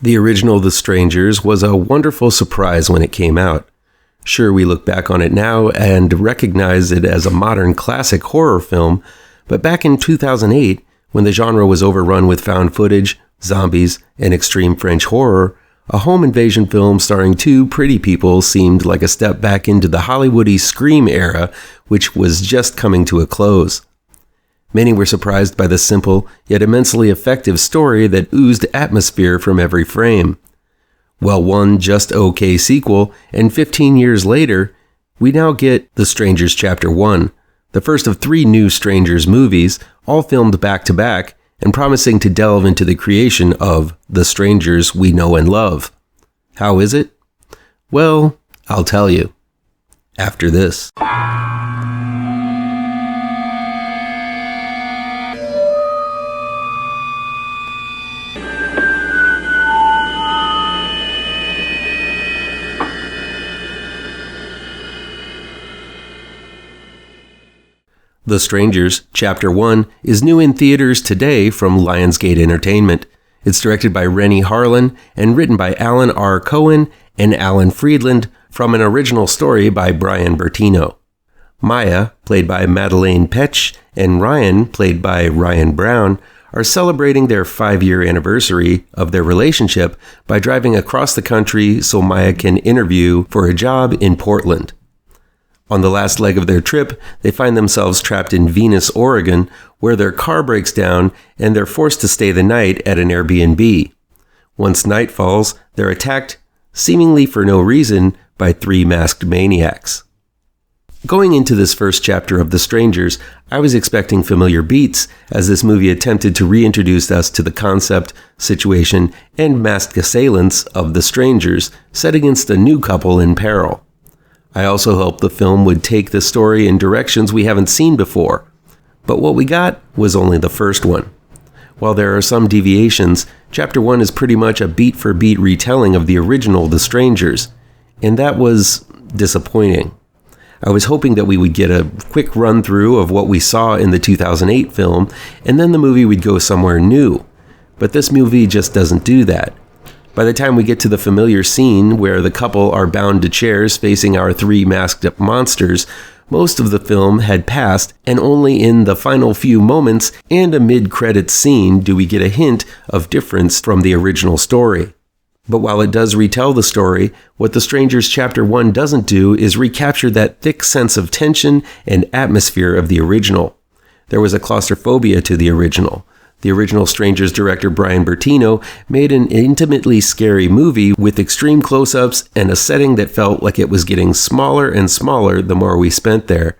The original The Strangers was a wonderful surprise when it came out. Sure, we look back on it now and recognize it as a modern classic horror film, but back in 2008, when the genre was overrun with found footage, zombies, and extreme French horror, a home invasion film starring two pretty people seemed like a step back into the Hollywoody Scream era, which was just coming to a close. Many were surprised by the simple, yet immensely effective story that oozed atmosphere from every frame. Well, one just okay sequel, and 15 years later, we now get The Strangers Chapter 1, the first of 3 new Strangers movies, all filmed back-to-back, and promising to delve into the creation of the Strangers we know and love. How is it? Well, I'll tell you. After this. The Strangers, Chapter 1, is new in theaters today from Lionsgate Entertainment. It's directed by Renny Harlin and written by Alan R. Cohen and Alan Freedland from an original story by Brian Bertino. Maya, played by Madeleine Petsch, and Ryan, played by Ryan Brown, are celebrating their 5-year anniversary of their relationship by driving across the country so Maya can interview for a job in Portland. On the last leg of their trip, they find themselves trapped in Venus, Oregon, where their car breaks down and they're forced to stay the night at an Airbnb. Once night falls, they're attacked, seemingly for no reason, by 3 masked maniacs. Going into this first chapter of The Strangers, I was expecting familiar beats, as this movie attempted to reintroduce us to the concept, situation, and masked assailants of the strangers set against a new couple in peril. I also hoped the film would take the story in directions we haven't seen before, but what we got was only the first one. While there are some deviations, Chapter 1 is pretty much a beat-for-beat retelling of the original The Strangers, and that was disappointing. I was hoping that we would get a quick run-through of what we saw in the 2008 film, and then the movie would go somewhere new, but this movie just doesn't do that. By the time we get to the familiar scene where the couple are bound to chairs facing our 3 masked-up monsters, most of the film had passed, and only in the final few moments and a mid-credits scene do we get a hint of difference from the original story. But while it does retell the story, what The Strangers Chapter 1 doesn't do is recapture that thick sense of tension and atmosphere of the original. There was a claustrophobia to the original. The original Strangers director Brian Bertino made an intimately scary movie with extreme close-ups and a setting that felt like it was getting smaller and smaller the more we spent there.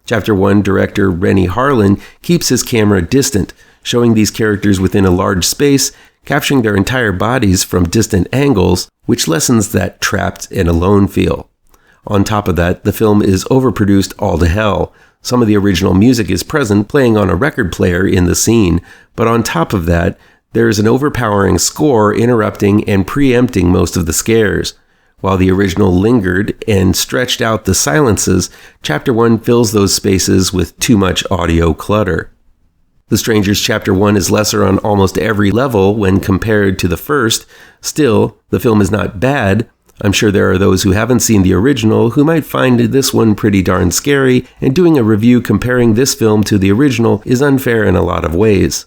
Chapter 1 director Renny Harlin keeps his camera distant, showing these characters within a large space, capturing their entire bodies from distant angles, which lessens that trapped and alone feel. On top of that, the film is overproduced all to hell. Some of the original music is present, playing on a record player in the scene, but on top of that, there is an overpowering score interrupting and preempting most of the scares. While the original lingered and stretched out the silences, Chapter 1 fills those spaces with too much audio clutter. The Strangers Chapter 1 is lesser on almost every level when compared to the first. Still, the film is not bad. I'm sure there are those who haven't seen the original who might find this one pretty darn scary, and doing a review comparing this film to the original is unfair in a lot of ways.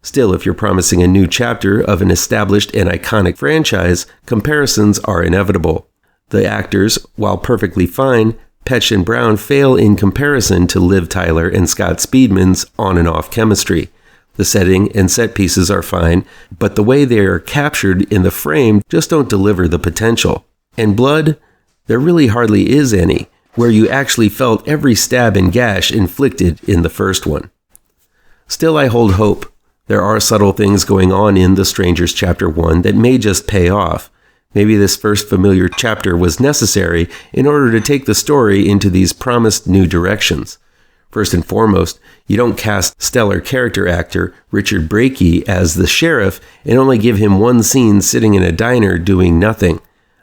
Still, if you're promising a new chapter of an established and iconic franchise, comparisons are inevitable. The actors, while perfectly fine, Petsch and Brown fail in comparison to Liv Tyler and Scott Speedman's on and off chemistry. The setting and set pieces are fine, but the way they are captured in the frame just don't deliver the potential. And blood? There really hardly is any, where you actually felt every stab and gash inflicted in the first one. Still, I hold hope. There are subtle things going on in The Strangers Chapter 1 that may just pay off. Maybe this first familiar chapter was necessary in order to take the story into these promised new directions. First and foremost, you don't cast stellar character actor Richard Brakey as the sheriff and only give him one scene sitting in a diner doing nothing.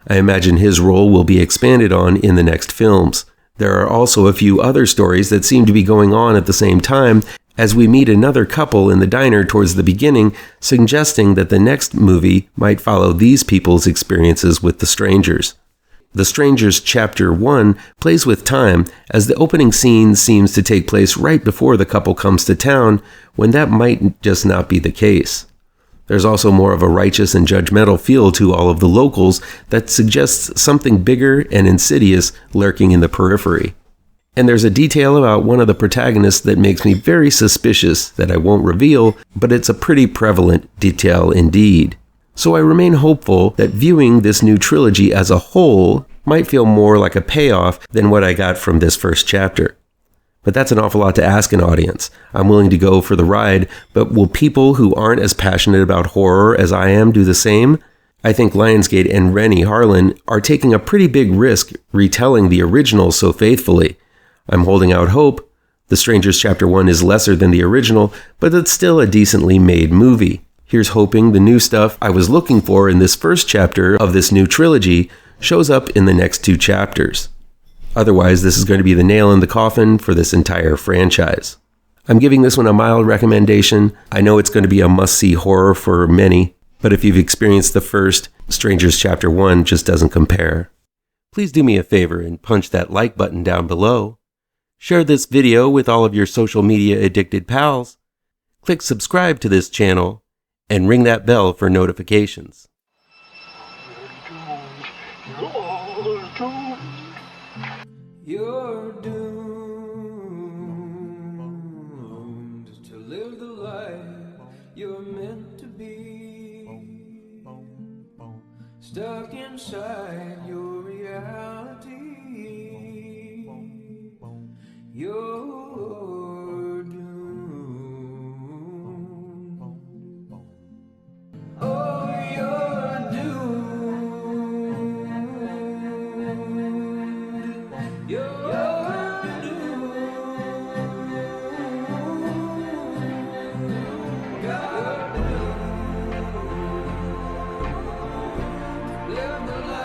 I imagine his role will be expanded on in the next films. There are also a few other stories that seem to be going on at the same time, as we meet another couple in the diner towards the beginning, suggesting that the next movie might follow these people's experiences with the strangers. The Strangers Chapter 1 plays with time, as the opening scene seems to take place right before the couple comes to town, when that might just not be the case. There's also more of a righteous and judgmental feel to all of the locals that suggests something bigger and insidious lurking in the periphery. And there's a detail about one of the protagonists that makes me very suspicious that I won't reveal, but it's a pretty prevalent detail indeed. So I remain hopeful that viewing this new trilogy as a whole might feel more like a payoff than what I got from this first chapter. But that's an awful lot to ask an audience. I'm willing to go for the ride, but will people who aren't as passionate about horror as I am do the same? I think Lionsgate and Renny Harlin are taking a pretty big risk retelling the original so faithfully. I'm holding out hope. The Strangers Chapter 1 is lesser than the original, but it's still a decently made movie. Here's hoping the new stuff I was looking for in this first chapter of this new trilogy shows up in the next 2 chapters. Otherwise, this is going to be the nail in the coffin for this entire franchise. I'm giving this one a mild recommendation. I know it's going to be a must-see horror for many, but if you've experienced the first, Strangers Chapter 1 just doesn't compare. Please do me a favor and punch that like button down below. Share this video with all of your social media addicted pals. Click subscribe to this channel and ring that bell for notifications. You're doomed to live the life you're meant to be, stuck inside your reality. You're doomed. Oh, you're doomed. You're doomed. God, live the life.